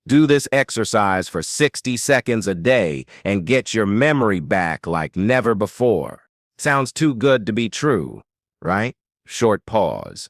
Do this exercise for 60 seconds a day and get your memory back like never before. Sounds too good to be true, right? Short pause.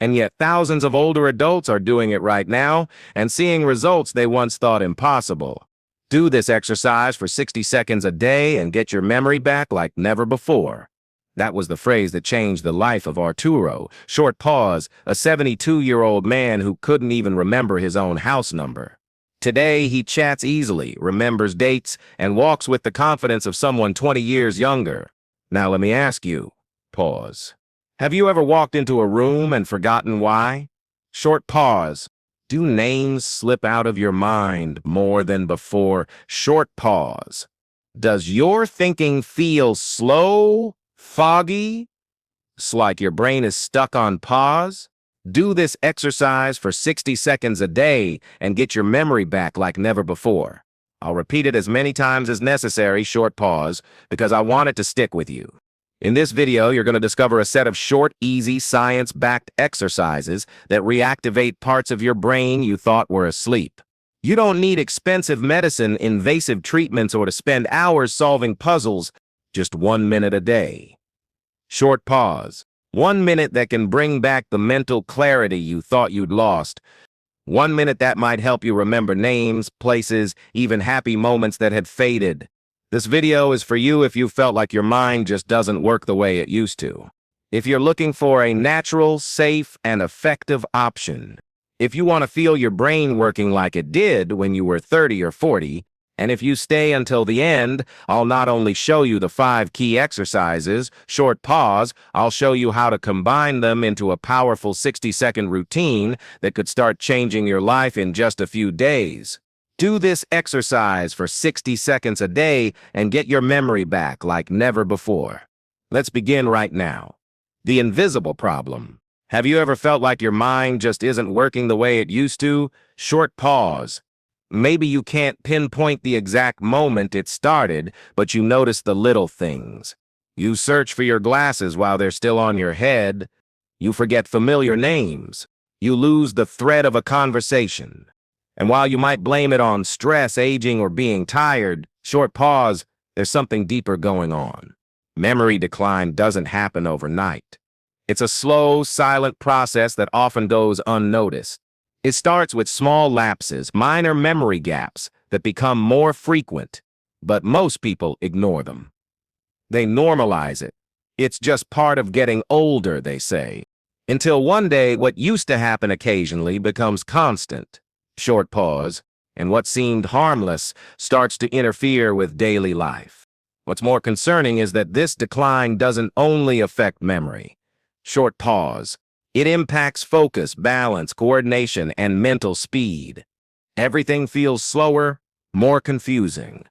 And yet thousands of older adults are doing it right now and seeing results they once thought impossible. Do this exercise for 60 seconds a day and get your memory back like never before. That was the phrase that changed the life of Arturo. Short pause, a 72-year-old man who couldn't even remember his own house number. Today, he chats easily, remembers dates, and walks with the confidence of someone 20 years younger. Now let me ask you, pause. Have you ever walked into a room and forgotten why? Short pause. Do names slip out of your mind more than before? Short pause. Does your thinking feel slow, foggy? It's like your brain is stuck on pause? Do this exercise for 60 seconds a day and get your memory back like never before. I'll repeat it as many times as necessary, short pause, because I want it to stick with you. In this video, you're going to discover a set of short, easy, science-backed exercises that reactivate parts of your brain you thought were asleep. You don't need expensive medicine, invasive treatments, or to spend hours solving puzzles, just 1 minute a day. Short pause. 1 minute that can bring back the mental clarity you thought you'd lost. 1 minute that might help you remember names, places, even happy moments that had faded. This video is for you if you felt like your mind just doesn't work the way it used to. If you're looking for a natural, safe, and effective option. If you want to feel your brain working like it did when you were 30 or 40, and if you stay until the end, I'll not only show you the 5 key exercises, short pause, I'll show you how to combine them into a powerful 60-second routine that could start changing your life in just a few days. Do this exercise for 60 seconds a day and get your memory back like never before. Let's begin right now. The invisible problem. Have you ever felt like your mind just isn't working the way it used to? Short pause. Maybe you can't pinpoint the exact moment it started, but you notice the little things. You search for your glasses while they're still on your head. You forget familiar names. You lose the thread of a conversation. And while you might blame it on stress, aging, or being tired, short pause, there's something deeper going on. Memory decline doesn't happen overnight. It's a slow, silent process that often goes unnoticed. It starts with small lapses, minor memory gaps that become more frequent, but most people ignore them. They normalize it. It's just part of getting older, they say. Until one day, what used to happen occasionally becomes constant. Short pause, and what seemed harmless starts to interfere with daily life. What's more concerning is that this decline doesn't only affect memory. Short pause. It impacts focus, balance, coordination, and mental speed. Everything feels slower, more confusing.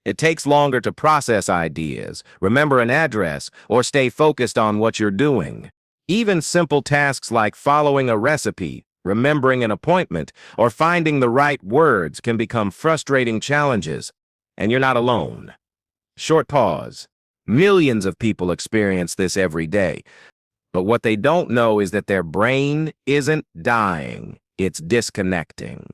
It takes longer to process ideas, remember an address, or stay focused on what you're doing. Even simple tasks like following a recipe, remembering an appointment, or finding the right words can become frustrating challenges, and you're not alone. Short pause. Millions of people experience this every day. But what they don't know is that their brain isn't dying, it's disconnecting.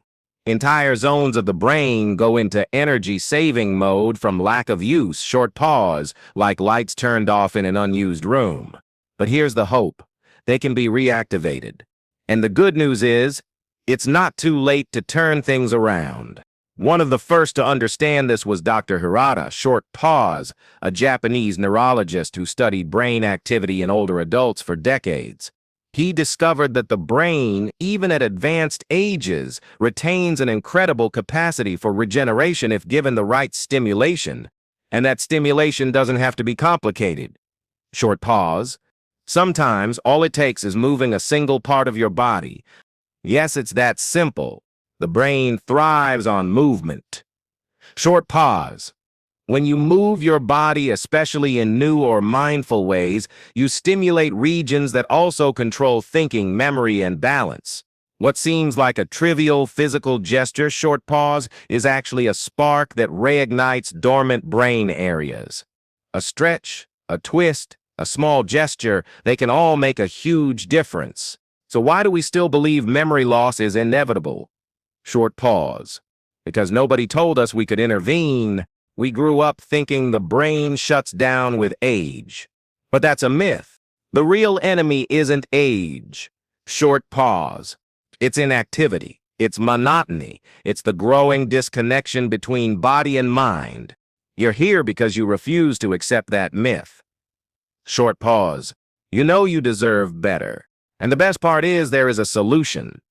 Entire zones of the brain go into energy-saving mode from lack of use, short pause, like lights turned off in an unused room. But here's the hope. They can be reactivated. And the good news is, it's not too late to turn things around. One of the first to understand this was Dr. Hirata, short pause, a Japanese neurologist who studied brain activity in older adults for decades. He discovered that the brain, even at advanced ages, retains an incredible capacity for regeneration if given the right stimulation. And that stimulation doesn't have to be complicated. Short pause. Sometimes all it takes is moving a single part of your body. Yes, it's that simple. The brain thrives on movement. Short pause. When you move your body, especially in new or mindful ways, you stimulate regions that also control thinking, memory, and balance. What seems like a trivial physical gesture, short pause, is actually a spark that reignites dormant brain areas. A stretch, a twist, a small gesture, they can all make a huge difference. So why do we still believe memory loss is inevitable? Short pause. Because nobody told us we could intervene. We grew up thinking the brain shuts down with age. But that's a myth. The real enemy isn't age. Short pause. It's inactivity. It's monotony. It's the growing disconnection between body and mind. You're here because you refuse to accept that myth. Short pause. You know you deserve better. And the best part is there is a solution.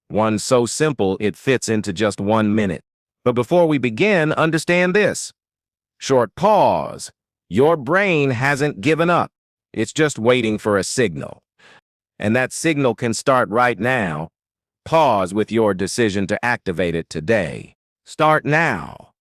One so simple it fits into just 1 minute. But before we begin, understand this. Short pause. Your brain hasn't given up. It's just waiting for a signal. And that signal can start right now. Pause with your decision to activate it today. Start now.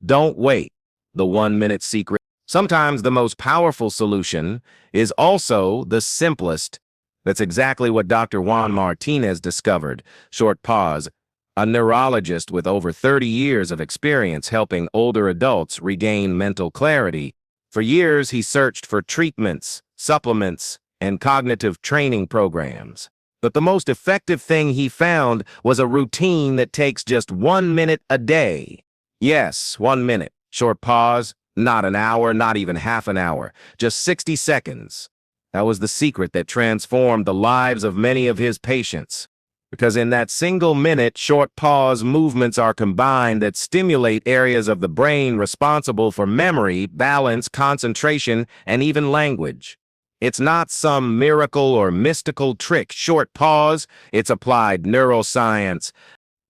Don't wait. The 1-minute secret. Sometimes the most powerful solution is also the simplest. That's exactly what Dr. Juan Martinez discovered. Short pause. A neurologist with over 30 years of experience helping older adults regain mental clarity. For years, he searched for treatments, supplements, and cognitive training programs. But the most effective thing he found was a routine that takes just 1 minute a day. Yes, 1 minute. Short pause. Not an hour, not even half an hour. Just 60 seconds. That was the secret that transformed the lives of many of his patients. Because in that single minute, short pause movements are combined that stimulate areas of the brain responsible for memory, balance, concentration, and even language. It's not some miracle or mystical trick. Short pause, it's applied neuroscience.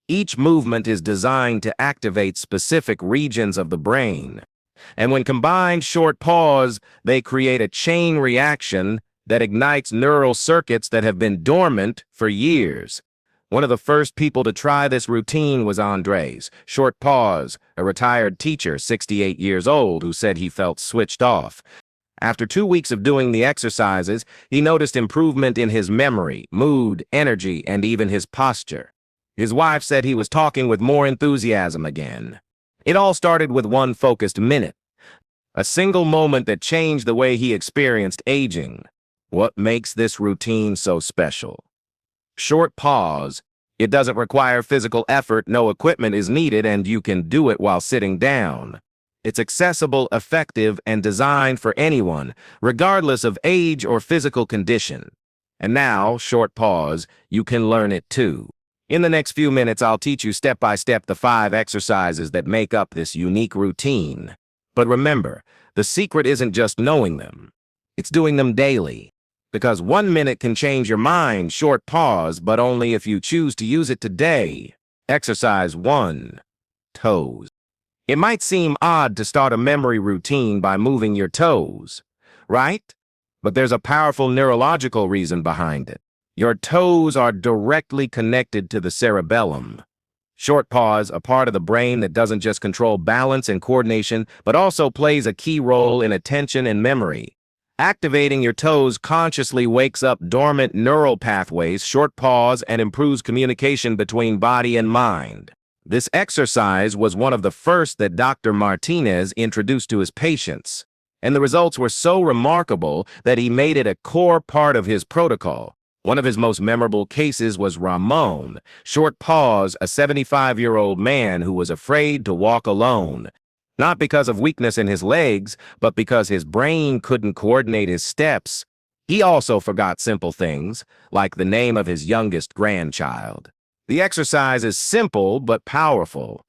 Each movement is designed to activate specific regions of the brain. And when combined, short pause, they create a chain reaction that ignites neural circuits that have been dormant for years. One of the first people to try this routine was Andres. Short pause, a retired teacher, 68 years old, who said he felt switched off. After 2 weeks of doing the exercises, he noticed improvement in his memory, mood, energy, and even his posture. His wife said he was talking with more enthusiasm again. It all started with one focused minute. A single moment that changed the way he experienced aging. What makes this routine so special? Short pause. It doesn't require physical effort, no equipment is needed, and you can do it while sitting down. It's accessible, effective, and designed for anyone, regardless of age or physical condition. And now, short pause, you can learn it too. In the next few minutes, I'll teach you step by step the 5 exercises that make up this unique routine. But remember, the secret isn't just knowing them. It's doing them daily. Because 1 minute can change your mind. Short pause, but only if you choose to use it today. Exercise 1. Toes. It might seem odd to start a memory routine by moving your toes, right? But there's a powerful neurological reason behind it. Your toes are directly connected to the cerebellum. Short pause, a part of the brain that doesn't just control balance and coordination, but also plays a key role in attention and memory. Activating your toes consciously wakes up dormant neural pathways. Short pause, and improves communication between body and mind. This exercise was one of the first that Dr. Martinez introduced to his patients, and the results were so remarkable that he made it a core part of his protocol. One of his most memorable cases was Ramon. Short pause, a 75-year-old man who was afraid to walk alone. Not because of weakness in his legs, but because his brain couldn't coordinate his steps. He also forgot simple things, like the name of his youngest grandchild. The exercise is simple but powerful.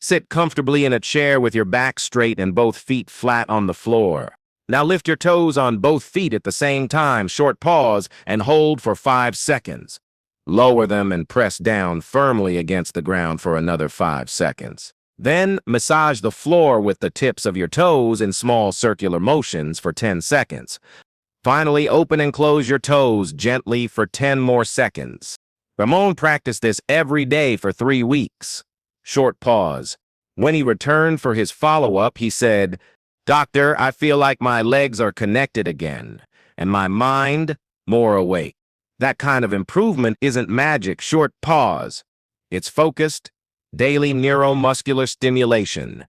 Sit comfortably in a chair with your back straight and both feet flat on the floor. Now lift your toes on both feet at the same time. Short pause and hold for 5 seconds. Lower them and press down firmly against the ground for another 5 seconds. Then massage the floor with the tips of your toes in small circular motions for 10 seconds. Finally, open and close your toes gently for 10 more seconds. Ramon practiced this every day for 3 weeks. Short pause. When he returned for his follow-up, he said, "Doctor, I feel like my legs are connected again, and my mind more awake." That kind of improvement isn't magic. Short pause. It's focused, daily neuromuscular stimulation.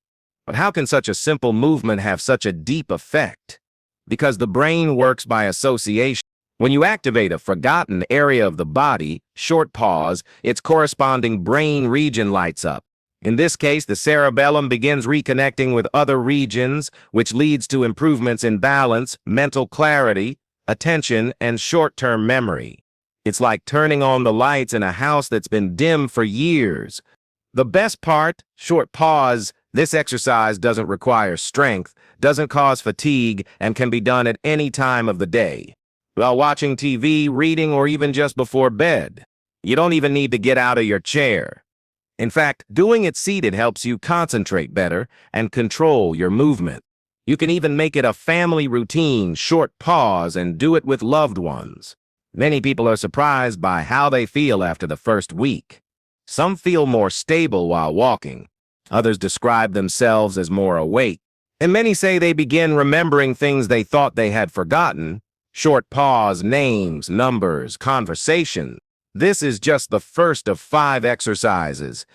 But how can such a simple movement have such a deep effect? Because the brain works by association. When you activate a forgotten area of the body, short pause, its corresponding brain region lights up. In this case, the cerebellum begins reconnecting with other regions, which leads to improvements in balance, mental clarity, attention, and short-term memory. It's like turning on the lights in a house that's been dim for years. The best part, short pause, this exercise doesn't require strength, doesn't cause fatigue, and can be done at any time of the day. While watching TV, reading, or even just before bed. You don't even need to get out of your chair. In fact, doing it seated helps you concentrate better and control your movement. You can even make it a family routine, short pause, and do it with loved ones. Many people are surprised by how they feel after the first week. Some feel more stable while walking. Others describe themselves as more awake. And many say they begin remembering things they thought they had forgotten. Short pause, names, numbers, conversation. This is just the first of 5 exercises.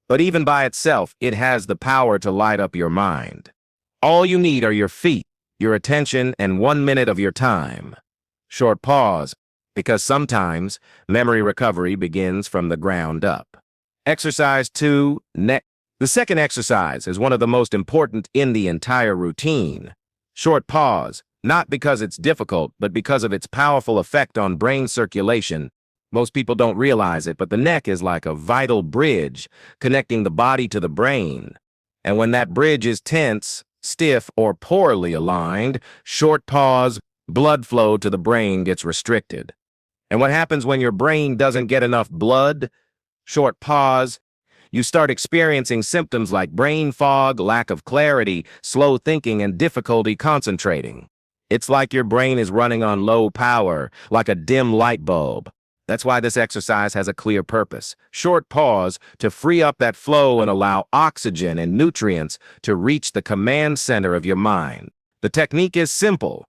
But even by itself, it has the power to light up your mind. All you need are your feet, your attention, and 1 minute of your time. Short pause, because sometimes memory recovery begins from the ground up. Exercise 2, neck. The second exercise is one of the most important in the entire routine. Short pause, not because it's difficult, but because of its powerful effect on brain circulation. Most people don't realize it, but the neck is like a vital bridge connecting the body to the brain. And when that bridge is tense, stiff, or poorly aligned, short pause, blood flow to the brain gets restricted. And what happens when your brain doesn't get enough blood? Short pause, you start experiencing symptoms like brain fog, lack of clarity, slow thinking, and difficulty concentrating. It's like your brain is running on low power, like a dim light bulb. That's why this exercise has a clear purpose. Short pause to free up that flow and allow oxygen and nutrients to reach the command center of your mind. The technique is simple.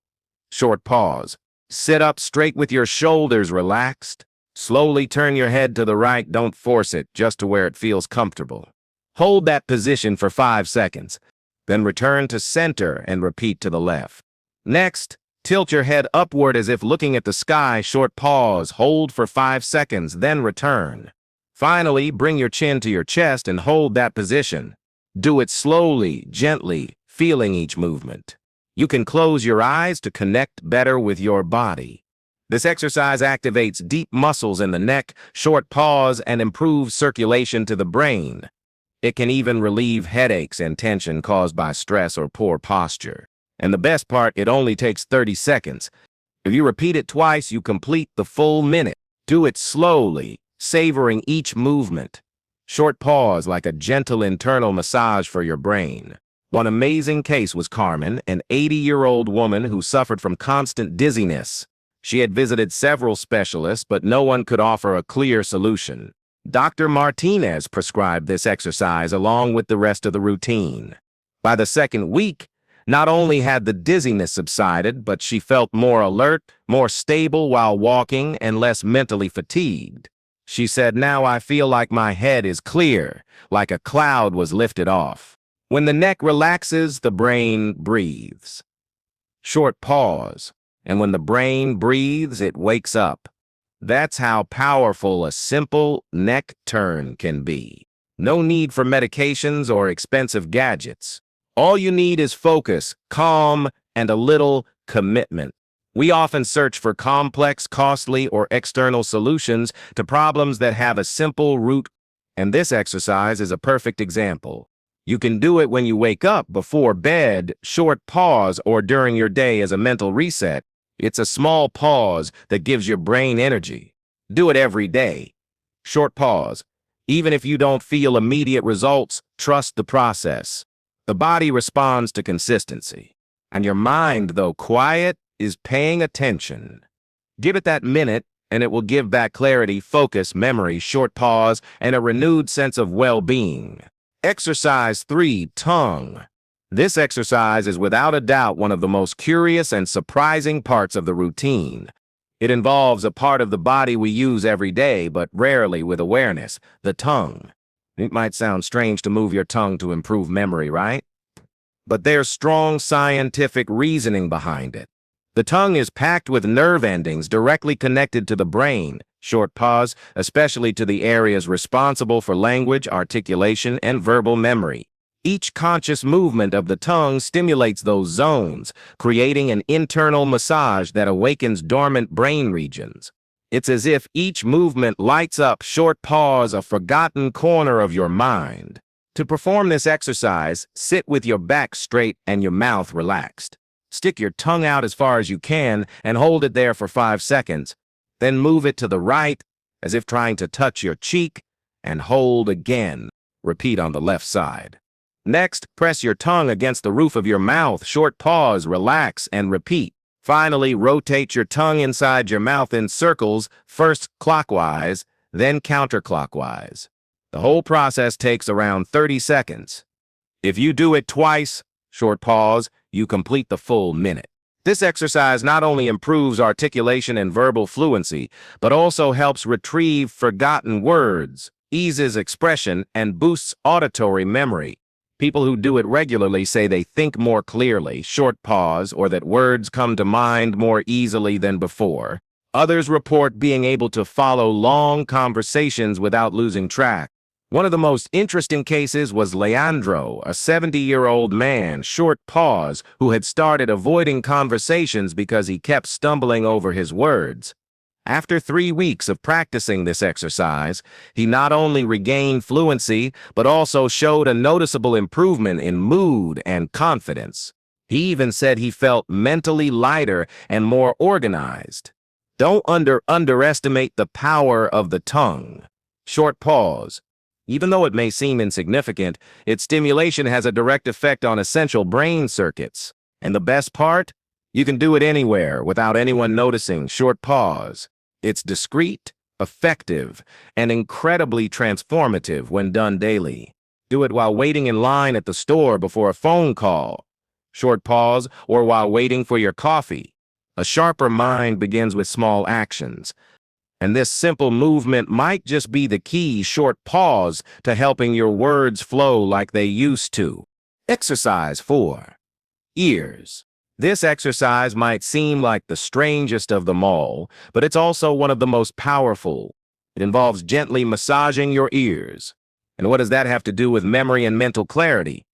Short pause. Sit up straight with your shoulders relaxed. Slowly turn your head to the right. Don't force it, just to where it feels comfortable. Hold that position for 5 seconds. Then return to center and repeat to the left. Next, tilt your head upward as if looking at the sky. Short pause, hold for 5 seconds, then return. Finally, bring your chin to your chest and hold that position. Do it slowly, gently, feeling each movement. You can close your eyes to connect better with your body. This exercise activates deep muscles in the neck, short pause, and improves circulation to the brain. It can even relieve headaches and tension caused by stress or poor posture. And the best part, it only takes 30 seconds. If you repeat it twice, you complete the full minute. Do it slowly, savoring each movement. Short pause like a gentle internal massage for your brain. One amazing case was Carmen, an 80-year-old woman who suffered from constant dizziness. She had visited several specialists, but no one could offer a clear solution. Dr. Martinez prescribed this exercise along with the rest of the routine. By the second week, not only had the dizziness subsided, but she felt more alert, more stable while walking, and less mentally fatigued. She said, "Now I feel like my head is clear, like a cloud was lifted off." When the neck relaxes, the brain breathes. Short pause. And when the brain breathes, it wakes up. That's how powerful a simple neck turn can be. No need for medications or expensive gadgets. All you need is focus, calm, and a little commitment. We often search for complex, costly, or external solutions to problems that have a simple root, and this exercise is a perfect example. You can do it when you wake up, before bed, short pause, or during your day as a mental reset. It's a small pause that gives your brain energy. Do it every day. Short pause. Even if you don't feel immediate results, trust the process. The body responds to consistency. And your mind, though quiet, is paying attention. Give it that minute, and it will give back clarity, focus, memory, short pause, and a renewed sense of well-being. Exercise 3, tongue. This exercise is without a doubt one of the most curious and surprising parts of the routine. It involves a part of the body we use every day, but rarely with awareness, the tongue. It might sound strange to move your tongue to improve memory, right? But there's strong scientific reasoning behind it. The tongue is packed with nerve endings directly connected to the brain, Short pause, especially to the areas responsible for language, articulation, and verbal memory. Each conscious movement of the tongue stimulates those zones, creating an internal massage that awakens dormant brain regions. It's as if each movement lights up short pause, a forgotten corner of your mind. To perform this exercise, sit with your back straight and your mouth relaxed. Stick your tongue out as far as you can and hold it there for 5 seconds. Then move it to the right, as if trying to touch your cheek, and hold again. Repeat on the left side. Next, press your tongue against the roof of your mouth. Short pause, relax, and repeat. Finally, rotate your tongue inside your mouth in circles, first clockwise, then counterclockwise. The whole process takes around 30 seconds. If you do it twice, short pause, you complete the full minute. This exercise not only improves articulation and verbal fluency, but also helps retrieve forgotten words, eases expression, and boosts auditory memory. People who do it regularly say they think more clearly, short pause, or that words come to mind more easily than before. Others report being able to follow long conversations without losing track. One of the most interesting cases was Leandro, a 70-year-old man, short pause, who had started avoiding conversations because he kept stumbling over his words. After 3 weeks of practicing this exercise, he not only regained fluency, but also showed a noticeable improvement in mood and confidence. He even said he felt mentally lighter and more organized. Don't underestimate the power of the tongue. Short pause. Even though it may seem insignificant, its stimulation has a direct effect on essential brain circuits. And the best part? You can do it anywhere without anyone noticing. Short pause. It's discreet, effective, and incredibly transformative when done daily. Do it while waiting in line at the store before a phone call. Short pause, or while waiting for your coffee. A sharper mind begins with small actions. And this simple movement might just be the key, short pause, to helping your words flow like they used to. Exercise 4. Ears. This exercise might seem like the strangest of them all, but it's also one of the most powerful. It involves gently massaging your ears. And what does that have to do with memory and mental clarity?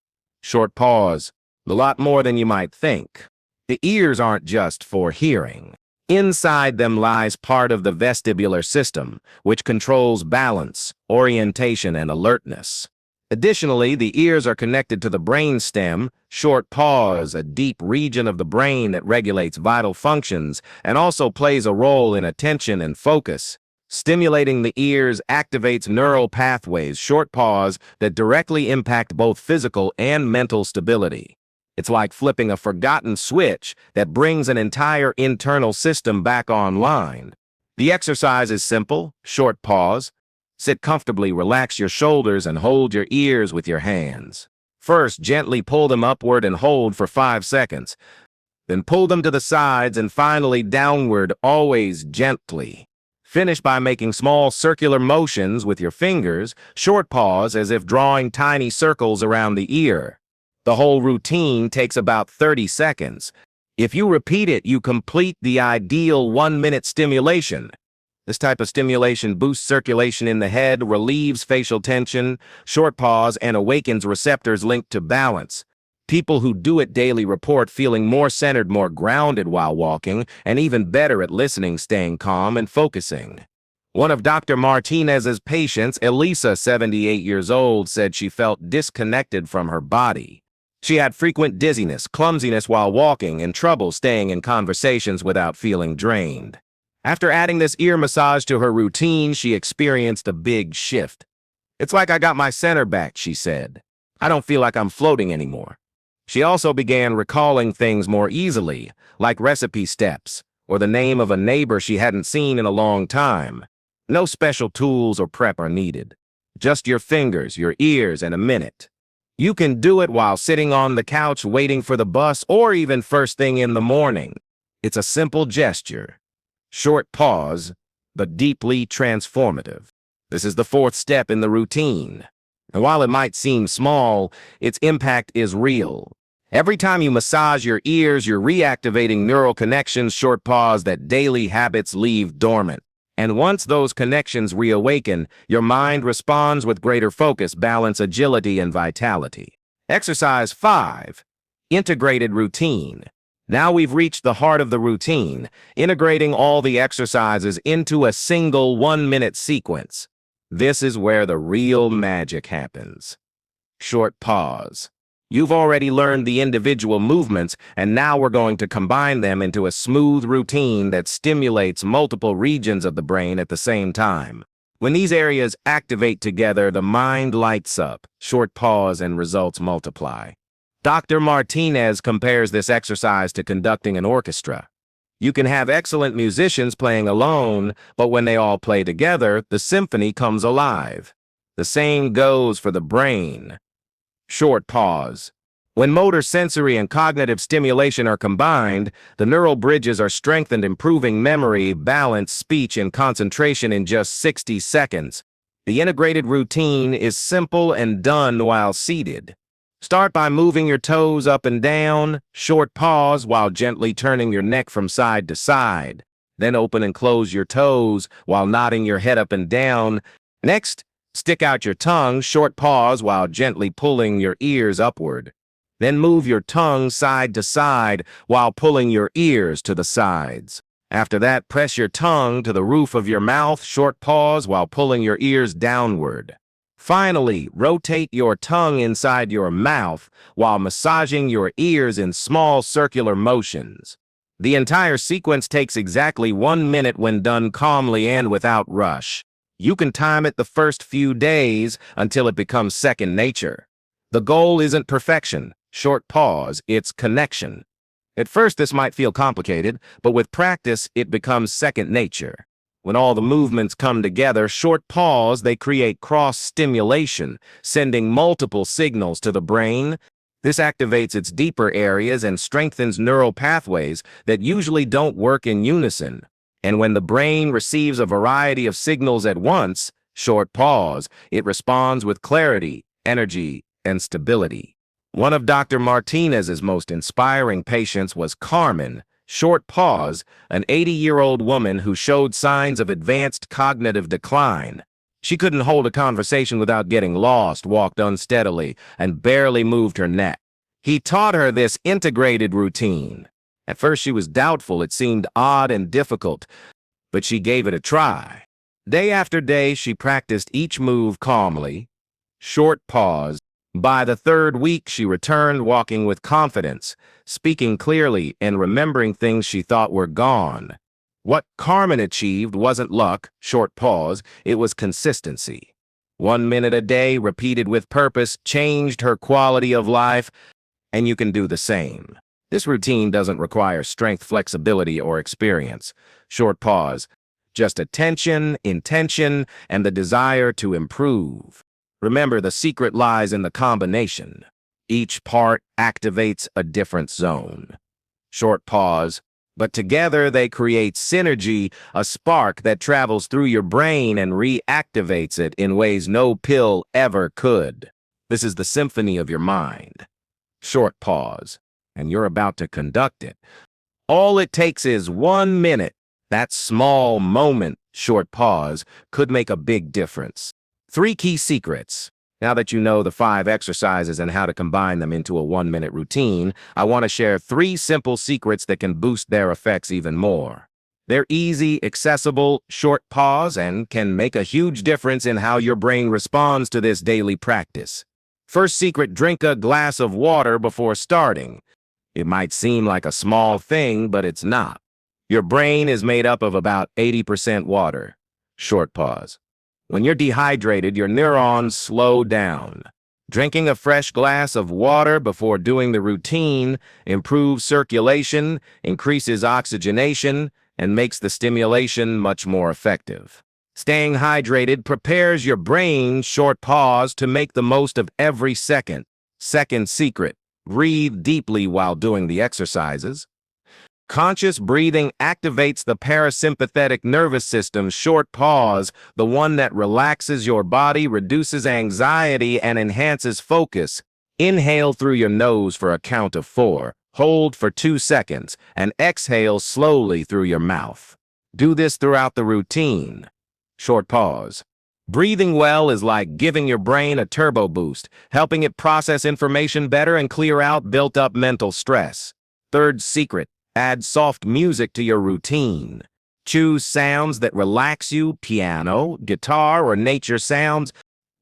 Short pause. A lot more than you might think. The ears aren't just for hearing. Inside them lies part of the vestibular system, which controls balance, orientation, and alertness. Additionally, the ears are connected to the brain stem, short pause, a deep region of the brain that regulates vital functions and also plays a role in attention and focus. Stimulating the ears activates neural pathways, short pause, that directly impact both physical and mental stability. It's like flipping a forgotten switch that brings an entire internal system back online. The exercise is simple, short pause. Sit comfortably, relax your shoulders, and hold your ears with your hands. First, gently pull them upward and hold for 5 seconds. Then pull them to the sides and finally downward, always gently. Finish by making small circular motions with your fingers, short pause as if drawing tiny circles around the ear. The whole routine takes about 30 seconds. If you repeat it, you complete the ideal 1-minute stimulation. This type of stimulation boosts circulation in the head, relieves facial tension, short pause, and awakens receptors linked to balance. People who do it daily report feeling more centered, more grounded while walking, and even better at listening, staying calm, and focusing. One of Dr. Martinez's patients, Elisa, 78 years old, said she felt disconnected from her body. She had frequent dizziness, clumsiness while walking, and trouble staying in conversations without feeling drained. After adding this ear massage to her routine, she experienced a big shift. "It's like I got my center back," she said. "I don't feel like I'm floating anymore." She also began recalling things more easily, like recipe steps, or the name of a neighbor she hadn't seen in a long time. No special tools or prep are needed. Just your fingers, your ears, and a minute. You can do it while sitting on the couch waiting for the bus or even first thing in the morning. It's a simple gesture. Short pause, but deeply transformative. This is the 4th step in the routine. And while it might seem small, its impact is real. Every time you massage your ears, you're reactivating neural connections, short pause, that daily habits leave dormant. And once those connections reawaken, your mind responds with greater focus, balance, agility, and vitality. Exercise 5. Integrated routine. Now we've reached the heart of the routine, integrating all the exercises into a single 1-minute sequence. This is where the real magic happens. Short pause. You've already learned the individual movements, and now we're going to combine them into a smooth routine that stimulates multiple regions of the brain at the same time. When these areas activate together, the mind lights up. Short pause and results multiply. Dr. Martinez compares this exercise to conducting an orchestra. You can have excellent musicians playing alone, but when they all play together, the symphony comes alive. The same goes for the brain. Short pause. When motor, sensory, and cognitive stimulation are combined, the neural bridges are strengthened, improving memory, balance, speech, and concentration in just 60 seconds. The integrated routine is simple and done while seated. Start by moving your toes up and down, short pause while gently turning your neck from side to side. Then open and close your toes while nodding your head up and down. Next, stick out your tongue, short pause while gently pulling your ears upward. Then move your tongue side to side while pulling your ears to the sides. After that, press your tongue to the roof of your mouth, short pause while pulling your ears downward. Finally, rotate your tongue inside your mouth while massaging your ears in small circular motions. The entire sequence takes exactly 1 minute when done calmly and without rush. You can time it the first few days until it becomes second nature. The goal isn't perfection, short pause, it's connection. At first, this might feel complicated, but with practice, it becomes second nature. When all the movements come together, short pause, they create cross-stimulation, sending multiple signals to the brain. This activates its deeper areas and strengthens neural pathways that usually don't work in unison. And when the brain receives a variety of signals at once, short pause, it responds with clarity, energy, and stability. One of Dr. Martinez's most inspiring patients was Carmen, short pause, an 80-year-old woman who showed signs of advanced cognitive decline. She couldn't hold a conversation without getting lost, walked unsteadily, and barely moved her neck. He taught her this integrated routine. At first she was doubtful, it seemed odd and difficult, but she gave it a try. Day after day she practiced each move calmly, short pause. By the third week she returned walking with confidence, speaking clearly and remembering things she thought were gone. What Carmen achieved wasn't luck, short pause, it was consistency. 1 minute a day, repeated with purpose, changed her quality of life, and you can do the same. This routine doesn't require strength, flexibility, or experience. Short pause, just attention, intention, and the desire to improve. Remember, the secret lies in the combination. Each part activates a different zone. Short pause, but together they create synergy, a spark that travels through your brain and reactivates it in ways no pill ever could. This is the symphony of your mind. Short pause, and you're about to conduct it. All it takes is 1 minute. That small moment, short pause, could make a big difference. 3 key secrets. Now that you know the 5 exercises and how to combine them into a 1-minute routine, I want to share 3 simple secrets that can boost their effects even more. They're easy, accessible, short pause, and can make a huge difference in how your brain responds to this daily practice. First secret, drink a glass of water before starting. It might seem like a small thing, but it's not. Your brain is made up of about 80% water. Short pause. When you're dehydrated, your neurons slow down. Drinking a fresh glass of water before doing the routine improves circulation, increases oxygenation, and makes the stimulation much more effective. Staying hydrated prepares your brain, short pause, to make the most of every second. Second secret, breathe deeply while doing the exercises. Conscious breathing activates the parasympathetic nervous system, short pause, the one that relaxes your body, reduces anxiety, and enhances focus. Inhale through your nose for a count of 4, hold for 2 seconds, and exhale slowly through your mouth. Do this throughout the routine. Short pause. Breathing well is like giving your brain a turbo boost, helping it process information better and clear out built-up mental stress. Third secret, add soft music to your routine. Choose sounds that relax you, piano, guitar, or nature sounds.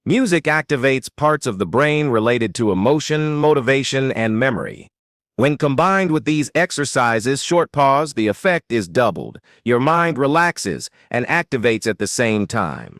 Music activates parts of the brain related to emotion, motivation, and memory. When combined with these exercises, short pause, the effect is doubled. Your mind relaxes and activates at the same time.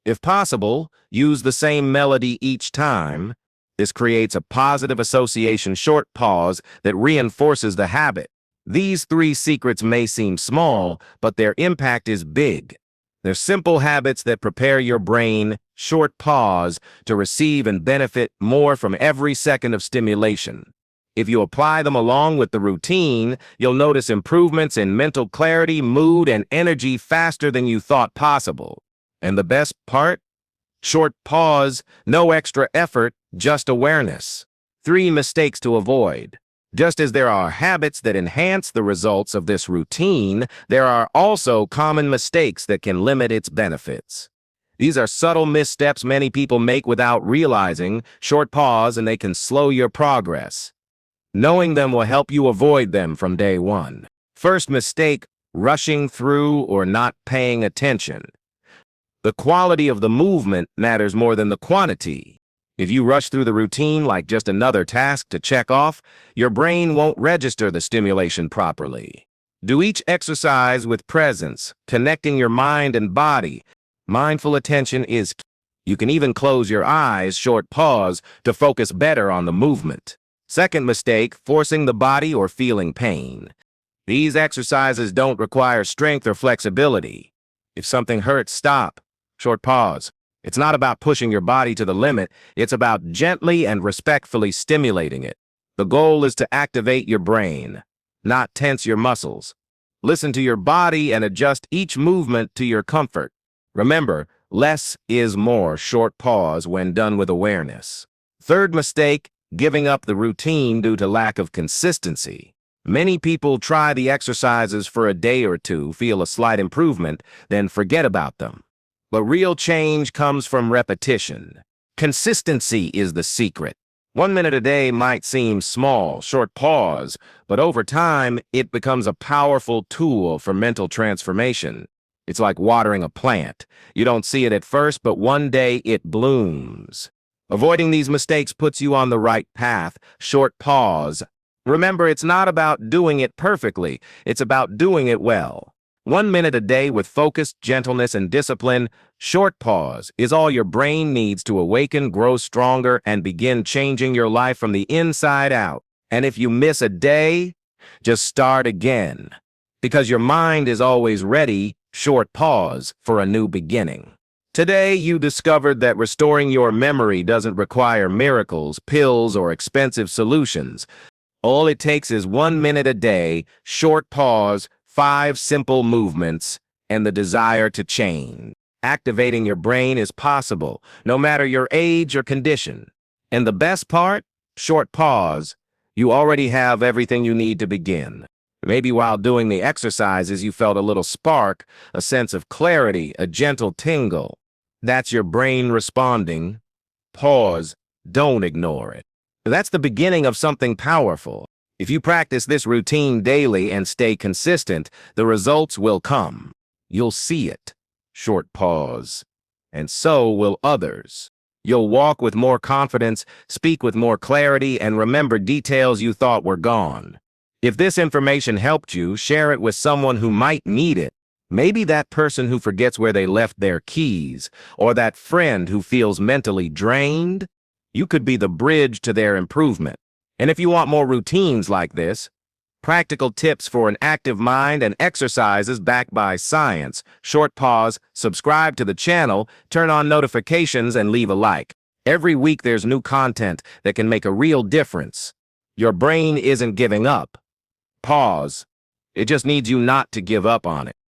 If possible, use the same melody each time. This creates a positive association short pause that reinforces the habit. These 3 secrets may seem small, but their impact is big. They're simple habits that prepare your brain, short pause, to receive and benefit more from every second of stimulation. If you apply them along with the routine, you'll notice improvements in mental clarity, mood, and energy faster than you thought possible. And the best part? Short pause, no extra effort, just awareness. 3 mistakes to avoid. Just as there are habits that enhance the results of this routine, there are also common mistakes that can limit its benefits. These are subtle missteps many people make without realizing. Short pause and they can slow your progress. Knowing them will help you avoid them from day one. First mistake, rushing through or not paying attention. The quality of the movement matters more than the quantity. If you rush through the routine like just another task to check off, your brain won't register the stimulation properly. Do each exercise with presence, connecting your mind and body. Mindful attention is key. You can even close your eyes, short pause, to focus better on the movement. Second mistake, forcing the body or feeling pain. These exercises don't require strength or flexibility. If something hurts, stop. Short pause. It's not about pushing your body to the limit, it's about gently and respectfully stimulating it. The goal is to activate your brain, not tense your muscles. Listen to your body and adjust each movement to your comfort. Remember, less is more. Short pause when done with awareness. Third mistake, giving up the routine due to lack of consistency. Many people try the exercises for a day or two, feel a slight improvement, then forget about them. But real change comes from repetition. Consistency is the secret. 1 minute a day might seem small, short pause, but over time, it becomes a powerful tool for mental transformation. It's like watering a plant. You don't see it at first, but one day it blooms. Avoiding these mistakes puts you on the right path. Short pause. Remember, it's not about doing it perfectly. It's about doing it well. 1 minute a day with focus, gentleness, and discipline. Short pause is all your brain needs to awaken, grow stronger, and begin changing your life from the inside out. And if you miss a day, just start again. Because your mind is always ready. Short pause for a new beginning. Today, you discovered that restoring your memory doesn't require miracles, pills, or expensive solutions. All it takes is 1 minute a day, short pause, 5 simple movements, and the desire to change. Activating your brain is possible, no matter your age or condition. And the best part? Short pause. You already have everything you need to begin. Maybe while doing the exercises, you felt a little spark, a sense of clarity, a gentle tingle. That's your brain responding. Pause. Don't ignore it. That's the beginning of something powerful. If you practice this routine daily and stay consistent, the results will come. You'll see it. Short pause. And so will others. You'll walk with more confidence, speak with more clarity, and remember details you thought were gone. If this information helped you, share it with someone who might need it. Maybe that person who forgets where they left their keys, or that friend who feels mentally drained. You could be the bridge to their improvement. And if you want more routines like this, practical tips for an active mind and exercises backed by science, short pause, subscribe to the channel, turn on notifications, and leave a like. Every week there's new content that can make a real difference. Your brain isn't giving up. Pause. It just needs you not to give up on it.